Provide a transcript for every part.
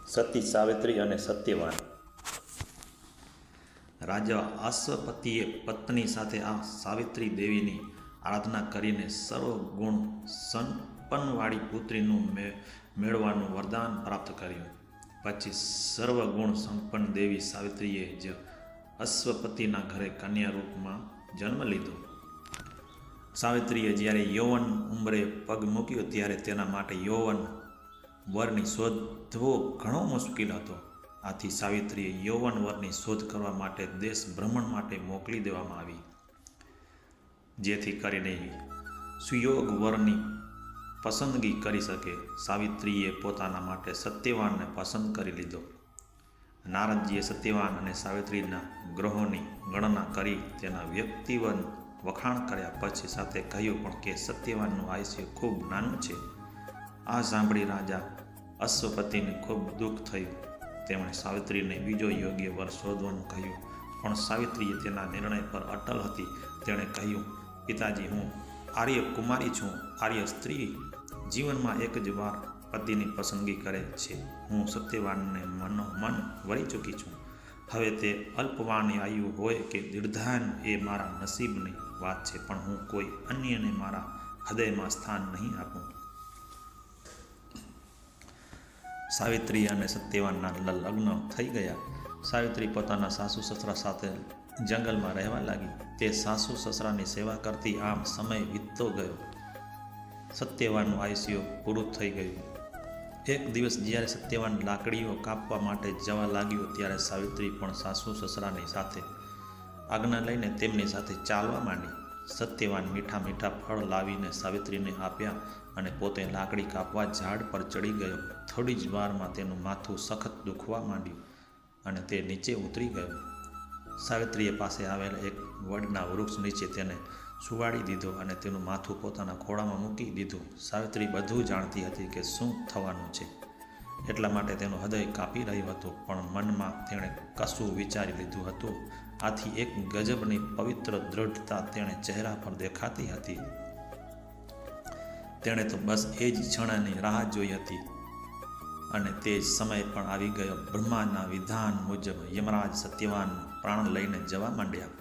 સતી સાવિત્રી અને સત્યવાન. રાજા અશ્વપતિએ પત્ની સાથે આ સાવિત્રી દેવીની આરાધના કરીને સર્વગુણ સંપન્નવાળી પુત્રીનું મેળવાનું વરદાન પ્રાપ્ત કર્યું. પછી સર્વગુણ સંપન્ન દેવી સાવિત્રીએ જ અશ્વપતિના ઘરે કન્યા રૂપમાં જન્મ લીધો. સાવિત્રીએ જ્યારે યૌવન ઉંમરે પગ મૂક્યો ત્યારે તેના માટે યૌવન વરની શોધવો ઘણો મુશ્કેલ હતો. આથી સાવિત્રીએ યૌવન વરની શોધ કરવા માટે દેશ ભ્રમણ માટે મોકલી દેવામાં આવી, જેથી કરીને સુયોગ વરની પસંદગી કરી શકે. સાવિત્રીએ પોતાના માટે સત્યવાનને પસંદ કરી લીધો. નારદજીએ સત્યવાન અને સાવિત્રીના ગ્રહોની ગણના કરી તેના વ્યક્તિત્વનું વખાણ કર્યા પછી સાથે કહ્યું પણ કે સત્યવાનનું આયુષ્ય ખૂબ નાનું છે. આ સાંભળી રાજા અશ્વપતિને ખૂબ દુઃખ થયું. તેમણે સાવિત્રીને બીજો યોગ્ય વર શોધવાનું કહ્યું, પણ સાવિત્રીએ તેના નિર્ણય પર અટલ હતી. તેણે કહ્યું, પિતાજી, હું આર્ય કુમારી છું. આર્ય સ્ત્રી જીવનમાં એક જ વાર પતિની પસંદગી કરે છે. હું સત્યવાનને મનોમન વળી ચૂકી છું. હવે તે અલ્પવાણી આયુ હોય કે દીર્ઘાયુ એ મારા નસીબની વાત છે, પણ હું કોઈ અન્યને મારા હૃદયમાં સ્થાન નહીં આપું. સાવિત્રી અને સત્યવાનના લગ્ન થઈ ગયા. સાવિત્રી પોતાના સાસુ સસરા સાથે જંગલમાં રહેવા લાગી. તે સાસુ સસરાની સેવા કરતી. આમ સમય વીતતો ગયો. સત્યવાનનું આયુષ્ય પૂરું થઈ ગયું. એક દિવસ જ્યારે સત્યવાન લાકડીઓ કાપવા માટે જવા લાગ્યો ત્યારે સાવિત્રી પણ સાસુ સસરાની સાથે આજ્ઞા લઈને તેમની સાથે ચાલવા માંડી. સત્યવાન મીઠા મીઠા ફળ લાવીને સાવિત્રીને આપ્યા અને પોતે લાકડી કાપવા ઝાડ પર ચડી ગયો. થોડી જ વારમાં તેનું માથું સખત દુખવા માંડ્યું અને તે નીચે ઉતરી ગયો. સાવિત્રીએ પાસે આવેલા એક વડના વૃક્ષ નીચે તેને સુવાડી દીધો અને તેનું માથું પોતાના ખોળામાં મૂકી દીધું. સાવિત્રી બધું જાણતી હતી કે શું થવાનું છે, એટલા માટે તેનું હૃદય કાપી રહ્યું હતું, પણ મનમાં તેણે કશું વિચારી લીધું હતું. આથી એક ગજબની પવિત્ર દૃઢતા તેણે ચહેરા પર દેખાતી હતી. તેણે તો બસ એ જ ક્ષણની રાહ જોઈ હતી અને તે જ સમય પણ આવી ગયો. બ્રહ્માના વિધાન મુજબ યમરાજ સત્યવાન પ્રાણ લઈને જવા માંડ્યા.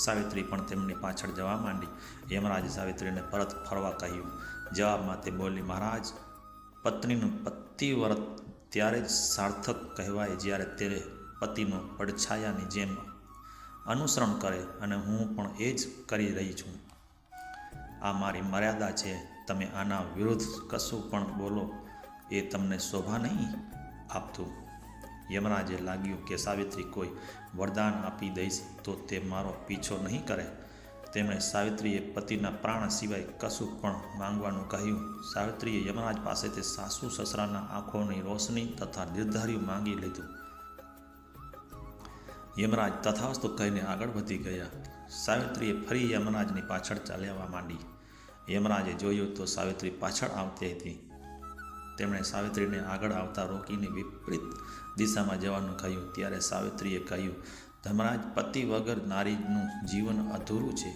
સાવિત્રી પણ તેમની પાછળ જવા માંડી. યમરાજે સાવિત્રીને પરત ફરવા કહ્યું. જવાબમાં તે બોલી, મહારાજ, પત્નીનું પતિવ્રત ત્યારે જ સાર્થક કહેવાય જ્યારે તે પતિનો પડછાયાની જેમ અનુસરણ કરે, અને હું પણ એ જ કરી રહી છું. આ મારી મર્યાદા છે. તમે આના વિરુદ્ધ કશું પણ બોલો એ તમને શોભા નહીં આપતું. યમરાજે લાગ્યું કે સાવિત્રી કોઈ વરદાન આપી દઈશ તો તે મારો પીછો નહીં કરે. તેમણે સાવિત્રીએ પતિના પ્રાણ સિવાય કશું પણ માંગવાનું કહ્યું. સાવિત્રીએ યમરાજ પાસેથી સાસુ સસરાના આંખોની રોશની તથા દીર્ઘાયુ માંગી લીધું. યમરાજ તથાસ્તુ કહીને આગળ વધી ગયા. સાવિત્રીએ ફરી યમરાજની પાછળ ચાલવા માંડી. યમરાજે જોયું તો સાવિત્રી પાછળ આવતી હતી. તેમણે સાવિત્રીને આગળ આવતા રોકીને વિપરીત દિશામાં જવાનું કહ્યું. ત્યારે સાવિત્રીએ કહ્યું, ધર્મરાજ, પતિ વગર નારીનું જીવન અધૂરું છે.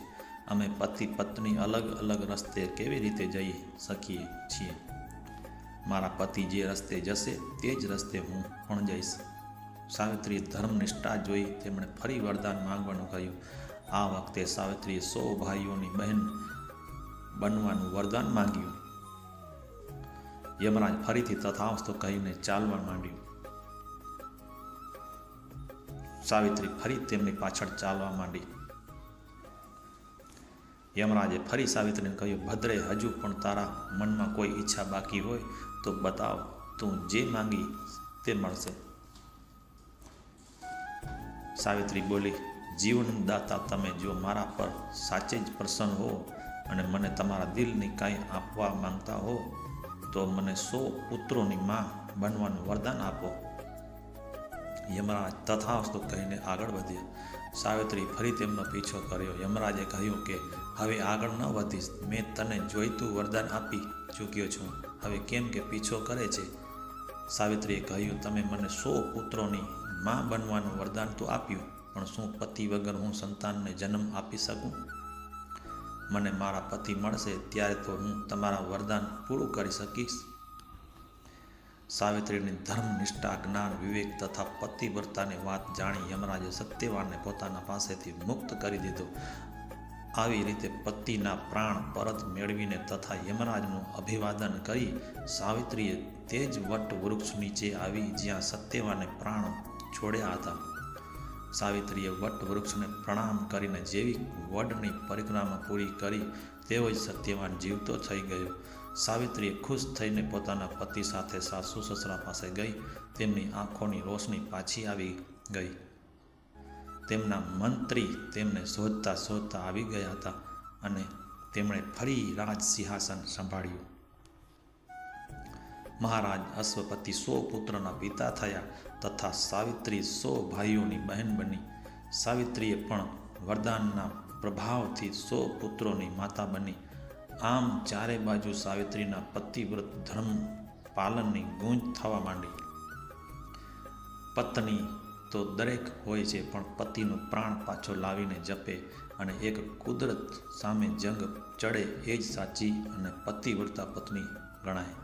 અમે પતિ પત્ની અલગ અલગ રસ્તે કેવી રીતે જઈ શકીએ છીએ? મારા પતિ જે રસ્તે જશે તે જ રસ્તે હું પણ જઈશ. સાવિત્રીએ ધર્મનિષ્ઠા જોઈ તેમણે ફરી વરદાન માંગવાનું કહ્યું. આ વખતે સાવિત્રીએ 100 ભાઈઓની બહેન બનવાનું વરદાન માંગ્યું. યમરાજ ફરીથી તથાસ્તુ કહીને ચાલવા માંડ્યું. સાવિત્રી ફરી તેમની પાછળ ચાલવા માંડી. યમરાજે ફરી સાવિત્રીને કહ્યું, ભદ્રે, હજુ પણ તારા મનમાં કોઈ ઈચ્છા બાકી હોય તો બતાવ. તું જે માંગી તે મળશે. સાવિત્રી બોલી, જીવનદાતા, તમે જો મારા પર સાચે જ પ્રસન્ન હો અને મને તમારા દિલની કાંઈ આપવા માંગતા હો તો મને 100 પુત્રોની માં બનવાનું વરદાન આપો. યમરાજ તથાસ્તુ કહીને આગળ વધ્યા. સાવિત્રી ફરી તેમનો પીછો કર્યો. યમરાજે કહ્યું કે હવે આગળ ન વધીશ. મેં તને જોઈતું વરદાન આપી ચૂક્યો છું. હવે કેમ કે પીછો કરે છે? સાવિત્રીએ કહ્યું, તમે મને 100 પુત્રોની માં બનવાનું વરદાન તો આપ્યું, પણ શું પતિ વગર હું સંતાનને જન્મ આપી શકું? મને મારા પતિ મળશે ત્યારે તો હું તમારા વરદાન પૂરું કરી શકીશ. સાવિત્રીની ધર્મનિષ્ઠા, જ્ઞાન, વિવેક તથા પતિવ્રતાની વાત જાણી યમરાજે સત્યવાનને પોતાના પાસેથી મુક્ત કરી દીધો. આવી રીતે પતિના પ્રાણ પરત મેળવીને તથા યમરાજનું અભિવાદન કરી સાવિત્રીએ તે જ વટ વૃક્ષ નીચે આવી જ્યાં સત્યવાને પ્રાણ છોડ્યા હતા. સાવિત્રીએ વટ વૃક્ષને પ્રણામ કરીને જેવી વડની પરિક્રમા પૂરી કરી તેવો જ સત્યવાન જીવતો થઈ ગયો. સાવિત્રીએ ખુશ થઈને પોતાના પતિ સાથે સાસુ સસરા પાસે ગઈ. તેમની આંખોની રોશની પાછી આવી ગઈ. તેમના મંત્રી તેમને શોધતા શોધતા આવી ગયા હતા અને તેમણે ફરી રાજ સિંહાસન સંભાળ્યું. મહારાજ અશ્વપતિ 100 પુત્રના પિતા થયા તથા સાવિત્રી 100 ભાઈઓની બહેન બની. સાવિત્રીએ પણ વરદાનના પ્રભાવથી 100 પુત્રોની માતા બની. આમ ચારે બાજુ સાવિત્રીના પતિવ્રત ધર્મ પાલનની ગૂંજ થવા માંડી. પત્ની તો દરેક હોય છે, પણ પતિનો પ્રાણ પાછો લાવીને જપે અને એક કુદરત સામે જંગ ચડે એ જ સાચી અને પતિવ્રતા પત્ની ગણાય.